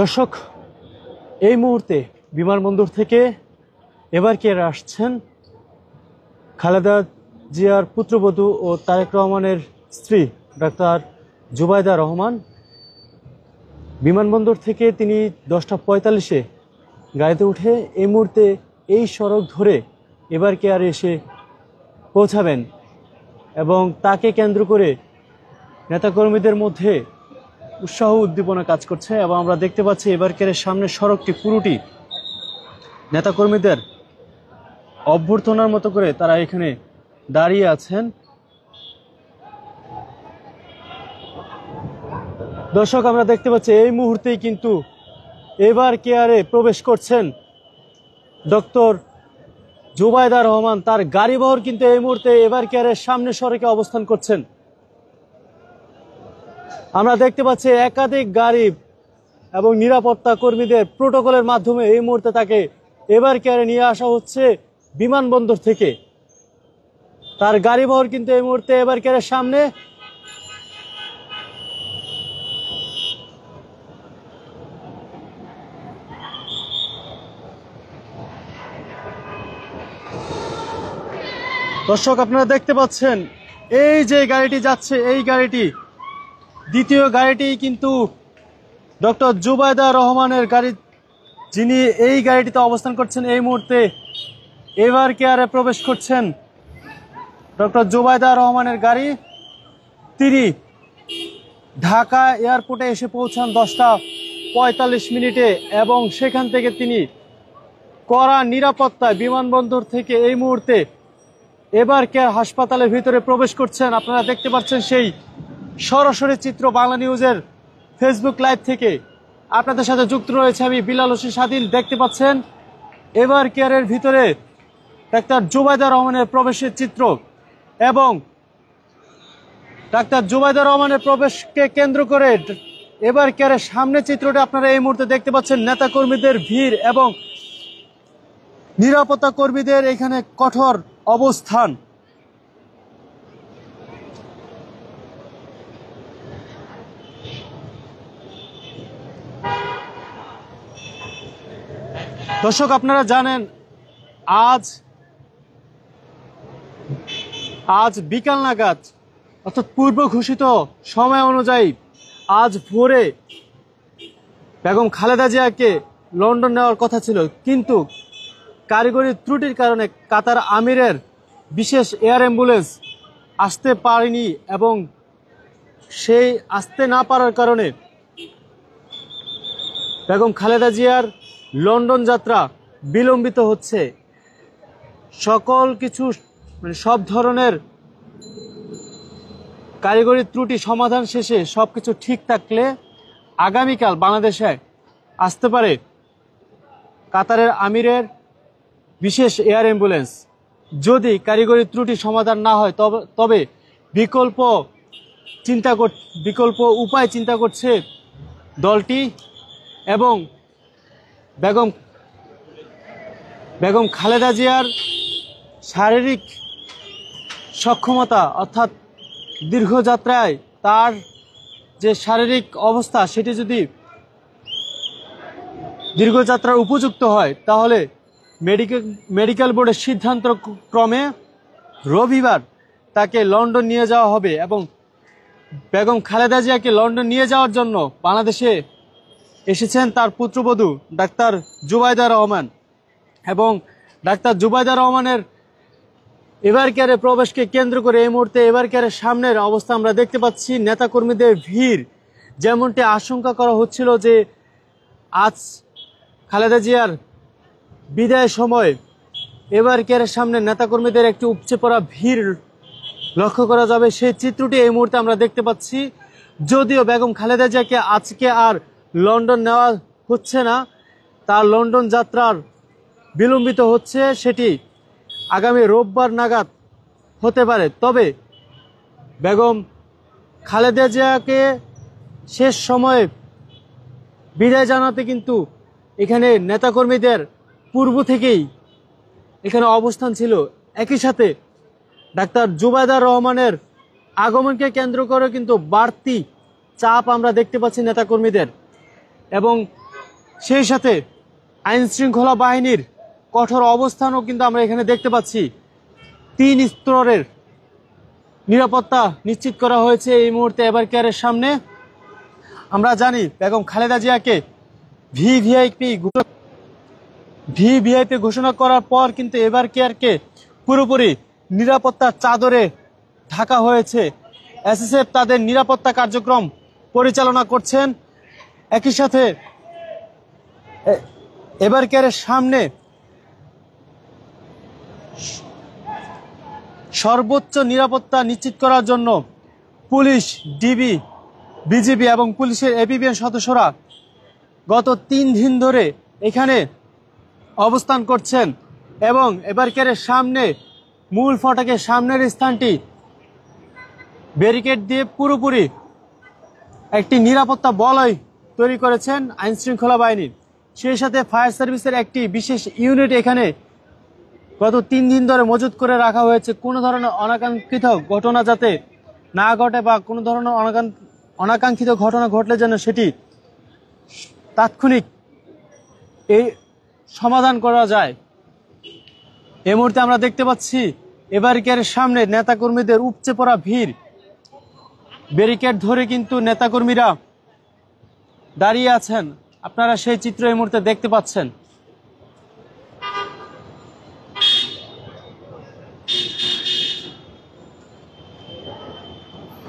দর্শক, এই মুহূর্তে বিমানবন্দর থেকে এবার কে আসছেন খালেদা জিয়ার পুত্রবধূ ও তারেক রহমানের স্ত্রী ডাক্তার জুবাইদা রহমান। বিমানবন্দর থেকে তিনি 10:45-এ গাড়িতে উঠে এই মুহূর্তে এই সড়ক ধরে এবার কে এসে পৌঁছাবেন এবং তাকে কেন্দ্র করে নেতাকর্মীদের মধ্যে উৎসাহ উদ্দীপনা কাজ করছে এবং আমরা দেখতে পাচ্ছি এবার কেয়ারের সামনের সড়কটি পুরোটি নেতাকর্মীদের অভ্যর্থনার মতো করে তারা এখানে দাঁড়িয়ে আছেন। দর্শক, আমরা দেখতে পাচ্ছি এই মুহূর্তেই কিন্তু এবার কেয়ারে প্রবেশ করছেন ডক্টর জুবাইদা রহমান। তার গাড়িবহর কিন্তু এই মুহূর্তে এবার কেয়ারের সামনের সড়কে অবস্থান করছেন। আমরা দেখতে পাচ্ছি একাধিক গাড়ি এবং নিরাপত্তা কর্মীদের প্রোটোকলের মাধ্যমে এই মুহূর্তে তাকে এবার কেয়ারে নিয়ে আসা হচ্ছে বিমানবন্দর থেকে। তার গাড়িবহর কিন্তু এই মুহূর্তে এবার কেয়ারের সামনে। দর্শক, আপনারা দেখতে পাচ্ছেন এই যে গাড়িটি যাচ্ছে, এই গাড়িটি দ্বিতীয় গাড়িটি কিন্তু ডক্টর জুবাইদা রহমানের গাড়ি, যিনি এই গাড়িটিতে অবস্থান করছেন। এই মুহূর্তে এবার কেয়ারে প্রবেশ করছেন ডক্টর জুবাইদা রহমানের গাড়ি। তিনি ঢাকা এয়ারপোর্টে এসে পৌঁছান 10:45 এবং সেখান থেকে তিনি কড়া নিরাপত্তায় বিমানবন্দর থেকে এই মুহূর্তে এবার কেয়ার হাসপাতালের ভিতরে প্রবেশ করছেন। আপনারা দেখতে পাচ্ছেন সেই সরাসরি চিত্র বাংলা নিউজের ফেসবুক লাইভ থেকে আপনাদের সাথে যুক্ত রয়েছে আমি বিলাল হোসেন স্বাধীন। দেখতে পাচ্ছেন এবার কেয়ারের ভিতরে ডাক্তার জুবাইদা রহমানের প্রবেশের চিত্র এবং ডাক্তার জুবাইদা রহমানের প্রবেশকে কেন্দ্র করে এবার কেয়ারের সামনে চিত্রটি আপনারা এই মুহূর্তে দেখতে পাচ্ছেন। নেতাকর্মীদের ভিড় এবং নিরাপত্তা কর্মীদের এখানে কঠোর অবস্থান। দর্শক, আপনারা জানেন আজ বিকাল নাগাদ অর্থাৎ পূর্ব ঘোষিত সময় অনুযায়ী আজ ভোরে বেগম খালেদা জিয়াকে লন্ডন নেওয়ার কথা ছিল, কিন্তু কারিগরি ত্রুটির কারণে কাতার আমিরের বিশেষ এয়ার অ্যাম্বুলেন্স আসতে পারেনি এবং সেই আসতে না পারার কারণে বেগম খালেদা জিয়ার লন্ডন যাত্রা বিলম্বিত হচ্ছে। সকল কিছু সব ধরনের কারিগরি ত্রুটি সমাধান শেষে সবকিছু ঠিক থাকলে আগামীকাল বাংলাদেশে আসতে পারে কাতারের আমিরের বিশেষ এয়ার অ্যাম্বুলেন্স। যদি কারিগরি ত্রুটি সমাধান না হয় তবে বিকল্প উপায় চিন্তা করছে দলটি এবং বেগম খালেদা জিয়ার শারীরিক সক্ষমতা অর্থাৎ দীর্ঘযাত্রায় তার যে শারীরিক অবস্থা সেটি যদি দীর্ঘযাত্রার উপযুক্ত হয় তাহলে মেডিকেল বোর্ডের সিদ্ধান্ত ক্রমে রবিবার তাকে লন্ডন নিয়ে যাওয়া হবে এবং বেগম খালেদা জিয়াকে লন্ডন নিয়ে যাওয়ার জন্য বাংলাদেশে এসেছেন তার পুত্রবধূ ডাক্তার জুবাইদা রহমান এবং ডাক্তার জুবাইদা রহমানের এবার কেয়ারে প্রবেশকে কেন্দ্র করে এই মুহূর্তে এবার কেয়ারের সামনের অবস্থা আমরা দেখতে পাচ্ছি। নেতাকর্মীদের ভিড়, যেমনটি আশঙ্কা করা হচ্ছিল যে আজ খালেদা জিয়ার বিদায়ের সময় এবার কেয়ারের সামনে নেতাকর্মীদের একটি উপচে পড়া ভিড় লক্ষ্য করা যাবে, সেই চিত্রটি এই মুহূর্তে আমরা দেখতে পাচ্ছি। যদিও বেগম খালেদা জিয়াকে আজকে আর লন্ডন নেওয়া হচ্ছে না, তার লন্ডন যাত্রার বিলম্বিত হচ্ছে, সেটি আগামী রোববার নাগাদ হতে পারে। তবে বেগম খালেদা জিয়াকে শেষ সময়ে বিদায় জানাতে কিন্তু এখানে নেতাকর্মীদের পূর্ব থেকেই এখানে অবস্থান ছিল। একই সাথে ডাক্তার জুবাইদা রহমানের আগমনকে কেন্দ্র করে কিন্তু বাড়তি চাপ আমরা দেখতে পাচ্ছি নেতাকর্মীদের এবং সেই সাথে আইন শৃঙ্খলা বাহিনীর কঠোর অবস্থানও কিন্তু আমরা এখানে দেখতে পাচ্ছি। 3 স্তরের নিরাপত্তা নিশ্চিত করা হয়েছে এই মুহূর্তে এভার কেয়ারের সামনে। আমরা জানি বেগম খালেদা জিয়াকে ভিভিআইপি ঘোষণা করার পর কিন্তু এভার কেয়ারকে পুরোপুরি নিরাপত্তার চাদরে ঢাকা হয়েছে। এসএসএফ তাদের নিরাপত্তা কার্যক্রম পরিচালনা করছেন। একই সাথে এভার কেয়ারের সামনে সর্বোচ্চ নিরাপত্তা নিশ্চিত করার জন্য পুলিশ, ডিবি, বিজিবি এবং পুলিশের এপিবিএন সদস্যরা গত 3 দিন ধরে এখানে অবস্থান করছেন এবং এভার কেয়ারের সামনে মূল ফটকের সামনের স্থানটি ব্যারিকেড দিয়ে পুরোপুরি একটি নিরাপত্তা বলয় তৈরি করেছেন আইন শৃঙ্খলা বাহিনী। সেই সাথে ফায়ার সার্ভিসের একটি বিশেষ ইউনিট এখানে গত 3 দিন ধরে মজুত করে রাখা হয়েছে, কোনো ধরনের অনাকাঙ্ক্ষিত ঘটনা যাতে না ঘটে বা কোনো ধরনের অনাকাঙ্ক্ষিত ঘটনা ঘটলে যেন সেটি তাৎক্ষণিক এই সমাধান করা যায়। এই মুহূর্তে আমরা দেখতে পাচ্ছি এভার কেয়ারের সামনে নেতাকর্মীদের উপচে পড়া ভিড়। ব্যারিকেড ধরে কিন্তু নেতাকর্মীরা দাঁড়িয়ে আছেন। আপনারা সেই চিত্র এই মুহূর্তে দেখতে পাচ্ছেন।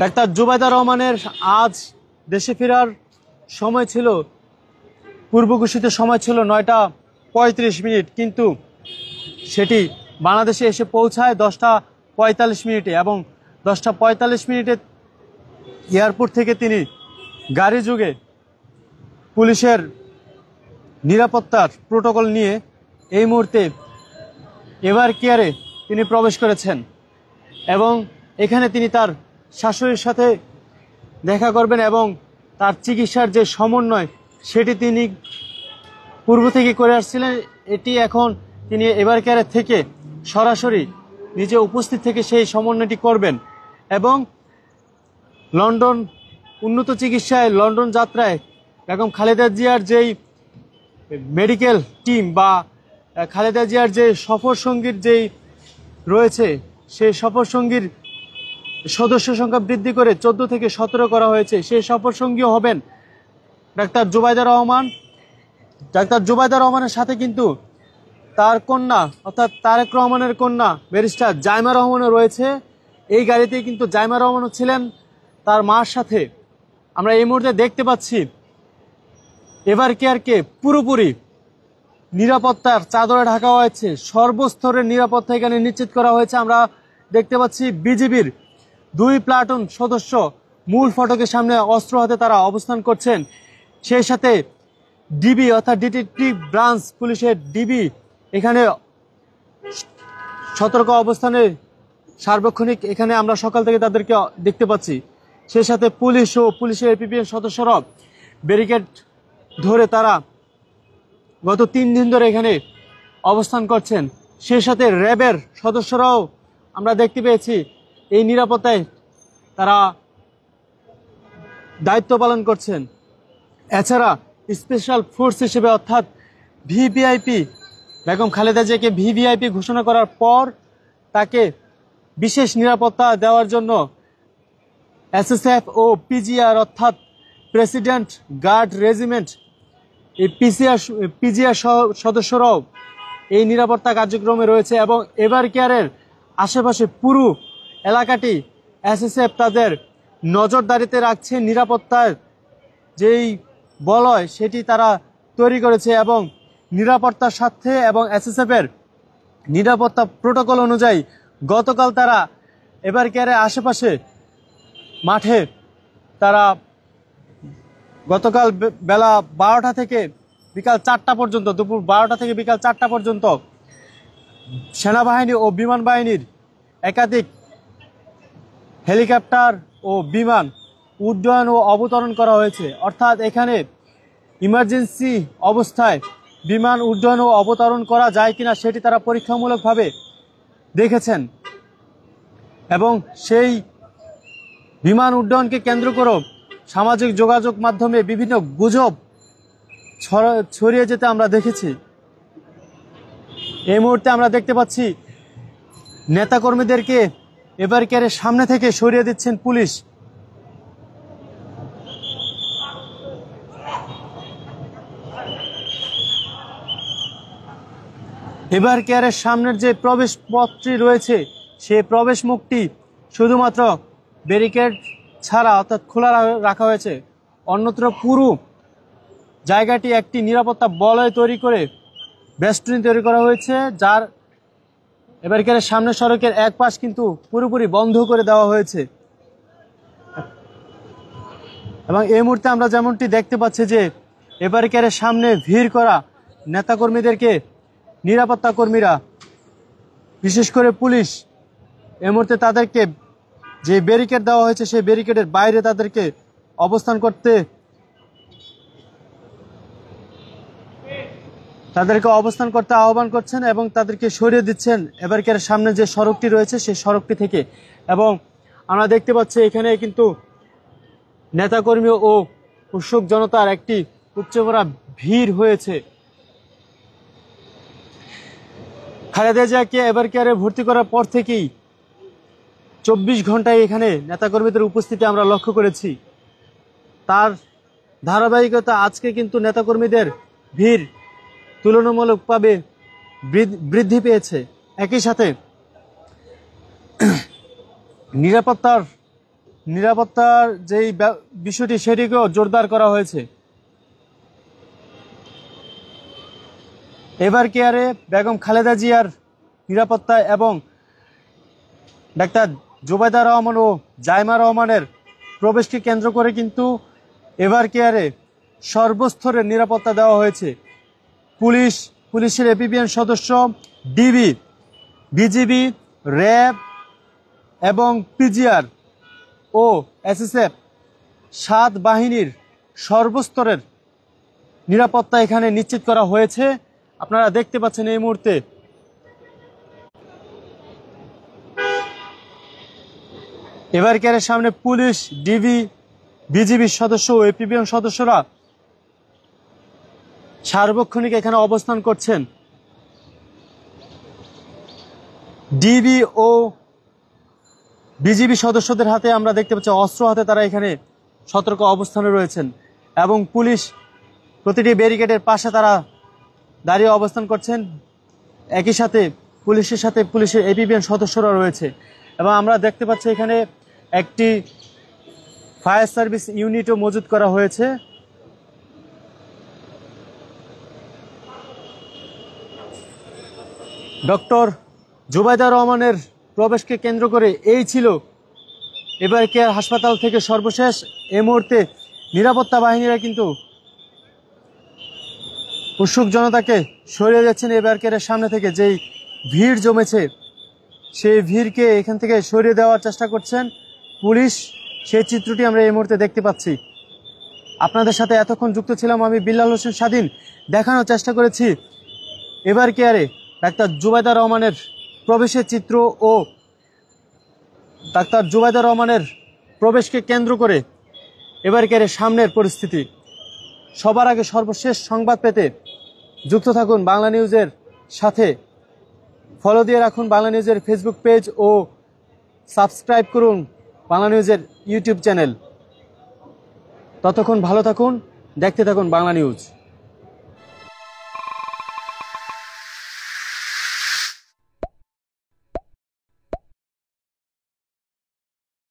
ডাক্তার জুবাইদা রহমানের আজ দেশে ফেরার সময় ছিল, পূর্ব ঘোষিত সময় ছিল 9টা 35 মিনিট, কিন্তু সেটি বাংলাদেশে এসে পৌঁছায় 10টা 45 মিনিটে এবং 10টা 45 মিনিটে এয়ারপোর্ট থেকে তিনি গাড়ি যোগে পুলিশের নিরাপত্তার প্রোটোকল নিয়ে এই মুহূর্তে এভার কেয়ারে তিনি প্রবেশ করেছেন এবং এখানে তিনি তার শাশুড়ির সাথে দেখা করবেন এবং তার চিকিৎসার যে সমন্বয় সেটি তিনি পূর্ব থেকে করে আসছিলেন, এটি এখন তিনি এভার কেয়ারে থেকে সরাসরি নিজে উপস্থিত থেকে সেই সমন্বয়টি করবেন এবং লন্ডন উন্নত চিকিৎসায় লন্ডন যাত্রায় বেগম খালেদা জিয়ার যেই মেডিকেল টিম বা খালেদা জিয়ার যে সফর সঙ্গীর যেই রয়েছে সেই সফর সঙ্গীর সদস্য সংখ্যা বৃদ্ধি করে 14 থেকে 17 করা হয়েছে। সেই সফর সঙ্গীও হবেন ডাক্তার জুবাইদা রহমান। ডাক্তার জুবাইদা রহমানের সাথে কিন্তু তার কন্যা অর্থাৎ তারেক রহমানের কন্যা ব্যারিস্টার জাইমা রহমানও রয়েছে। এই গাড়িতেই কিন্তু জাইমা রহমানও ছিলেন তার মার সাথে। আমরা এই মুহূর্তে দেখতে পাচ্ছি এভার কেয়ারকে পুরোপুরি নিরাপত্তার চাদরে ঢাকা হয়েছে। সর্বস্তরের নিরাপত্তা এখানে নিশ্চিত করা হয়েছে। আমরা দেখতে পাচ্ছি বিজিবির 2 প্লাটুন সদস্য মূল ফটকের সামনে অস্ত্র হাতে তারা অবস্থান করছেন। সেই সাথে ডিবি অর্থাৎ ডিটেকটিভ ব্রাঞ্চ পুলিশের ডিবি এখানে সতর্ক অবস্থানে সার্বক্ষণিক এখানে আমরা সকাল থেকে তাদেরকে দেখতে পাচ্ছি। সেই সাথে পুলিশ ও পুলিশের এপিবিএন সদস্যরা ব্যারিকেড ধরে তারা গত 3 দিন ধরে এখানে অবস্থান করছেন। সেই সাথে র্যাবের সদস্যরাও আমরা দেখতে পেয়েছি এই নিরাপত্তায় তারা দায়িত্ব পালন করছেন। এছাড়া স্পেশাল ফোর্স হিসেবে অর্থাৎ ভিভিআইপি বেগম খালেদা জিয়াকে ভিভিআইপি ঘোষণা করার পর তাকে বিশেষ নিরাপত্তা দেওয়ার জন্য এসএসএফ ও পিজিআর অর্থাৎ প্রেসিডেন্ট গার্ড রেজিমেন্ট এই পিজিআর সদস্যরাও এই নিরাপত্তা কার্যক্রমে রয়েছে এবং এভার কেয়ারের আশেপাশে পুরো এলাকাটি এসএসএফ তাদের নজরদারিতে রাখছে। নিরাপত্তার যেই বলয় সেটি তারা তৈরি করেছে এবং নিরাপত্তার সাথে এবং এসএসএফের নিরাপত্তা প্রোটোকল অনুযায়ী গতকাল তারা এভার কেয়ারের আশেপাশে মাঠে তারা গতকাল বেলা 12টা থেকে বিকাল 4টা পর্যন্ত, দুপুর 12টা থেকে বিকাল 4টা পর্যন্ত সেনাবাহিনী ও বিমান বাহিনীর একাধিক হেলিকপ্টার ও বিমান উড্ডয়ন ও অবতরণ করা হয়েছে। অর্থাৎ এখানে ইমার্জেন্সি অবস্থায় বিমান উড্ডয়ন ও অবতরণ করা যায় কিনা সেটি তারা পরীক্ষামূলকভাবে দেখেছেন এবং সেই বিমান উড্ডয়নকে কেন্দ্র করে সামাজিক যোগাযোগ মাধ্যমে বিভিন্ন গুজব ছড়িয়ে যেতে আমরা দেখেছি। এই মুহূর্তে আমরা দেখতে পাচ্ছি নেতাকর্মীদেরকে ব্যারিকেডের সামনে থেকে সরিয়ে দিচ্ছেন পুলিশ। ব্যারিকেডের সামনের যে প্রবেশ পথটি রয়েছে সেই প্রবেশ মুখটি শুধুমাত্র ব্যারিকেড ছাড়া অর্থাৎ খোলা রাখা হয়েছে। অন্যত্র পুরো জায়গাটি একটি নিরাপত্তা বলয় তৈরি করে বেষ্টনী তৈরি করা হয়েছে, যার ব্যারিকেডের সামনে সড়কের এক পাশ কিন্তু পুরোপুরি বন্ধ করে দেওয়া হয়েছে। এবং এই মুহূর্তে আমরা যেমনটি দেখতে পাচ্ছি যে ব্যারিকেডের সামনে ভিড় করা নেতাকর্মীদেরকে নিরাপত্তা কর্মীরা, বিশেষ করে পুলিশ, এই মুহূর্তে তাদেরকে যে ব্যারিকেড দেওয়া হয়েছে সেই ব্যারিকেডের বাইরে তাদেরকে অবস্থান করতে আহ্বান করছেন এবং তাদেরকে সরিয়ে দিচ্ছেন ব্যারিকেডের সামনে যে সড়কটি রয়েছে সেই সড়কটি থেকে। এবং আমরা দেখতে পাচ্ছি এখানে কিন্তু নেতাকর্মী ও উৎসুক জনতার একটি উপচে পড়া ভিড় হয়েছে। খালেদা জিয়াকে ব্যারিকেডে ভর্তি করার পর থেকেই 24 ঘন্টায় এখানে নেতাকর্মীদের উপস্থিতি আমরা লক্ষ্য করেছি। তার ধারাবাহিকতা আজকে কিন্তু নেতাকর্মীদের ভিড় তুলনামূলকভাবে বৃদ্ধি পেয়েছে। একই সাথে নিরাপত্তার যেই বিষয়টি সেটিকেও জোরদার করা হয়েছে। ব্যারিকেডে বেগম খালেদা জিয়ার নিরাপত্তা এবং ডাক্তার জুবাইদা রহমান ও জাইমা রহমানের প্রবেশকে কেন্দ্র করে কিন্তু ব্যারিকেডে সর্বস্তরের নিরাপত্তা দেওয়া হয়েছে। পুলিশের এপিবিএন সদস্য, ডিবি, বিজিবি, র্যাব এবং পিজিআর ও এসএসএফ 7 বাহিনীর সর্বস্তরের নিরাপত্তা এখানে নিশ্চিত করা হয়েছে। আপনারা দেখতে পাচ্ছেন এই মুহূর্তে ব্যারিকেডের সামনে পুলিশ, ডিবি, বিজিবির সদস্য ও এপিবিএন সদস্যরা সার্বক্ষণিক এখানে অবস্থান করছেন। ডিবি ও বিজিবি সদস্যদের হাতে আমরা দেখতে পাচ্ছি অস্ত্র হাতে তারা এখানে সতর্ক অবস্থানে রয়েছেন এবং পুলিশ প্রতিটি ব্যারিকেডের পাশে তারা দাঁড়িয়ে অবস্থান করছেন। একই সাথে পুলিশের এপিবিএন সদস্যরা রয়েছে এবং আমরা দেখতে পাচ্ছি এখানে একটি ফায়ার সার্ভিস ইউনিটও মজুত করা হয়েছে। ডক্টর জুবাইদা রহমানের প্রবেশকে কেন্দ্র করে এই ছিল ব্যারিকেড হাসপাতাল থেকে সর্বশেষ। এই মুহূর্তে নিরাপত্তা বাহিনীরা কিন্তু উৎসুক জনতাকে সরিয়ে যাচ্ছেন ব্যারিকেডের সামনে থেকে। যেই ভিড় জমেছে সেই ভিড়কে এখান থেকে সরিয়ে দেওয়ার চেষ্টা করছেন পুলিশ। সেই চিত্রটি আমরা এই মুহূর্তে দেখতে পাচ্ছি। আপনাদের সাথে এতক্ষণ যুক্ত ছিলাম আমি বিল্লাল হোসেন স্বাধীন। দেখানোর চেষ্টা করেছি ব্যারিকেডে ডাক্তার জুবাইদা রহমানের প্রবেশের চিত্র ও ডাক্তার জুবাইদা রহমানের প্রবেশকে কেন্দ্র করে ব্যারিকেডের সামনের পরিস্থিতি। সবার আগে সর্বশেষ সংবাদ পেতে যুক্ত থাকুন বাংলা নিউজের সাথে। ফলো দিয়ে রাখুন বাংলা নিউজের ফেসবুক পেজ ও সাবস্ক্রাইব করুন বাংলা নিউজের ইউটিউব চ্যানেল। ততক্ষণ ভালো থাকুন, দেখতে থাকুন বাংলা নিউজ।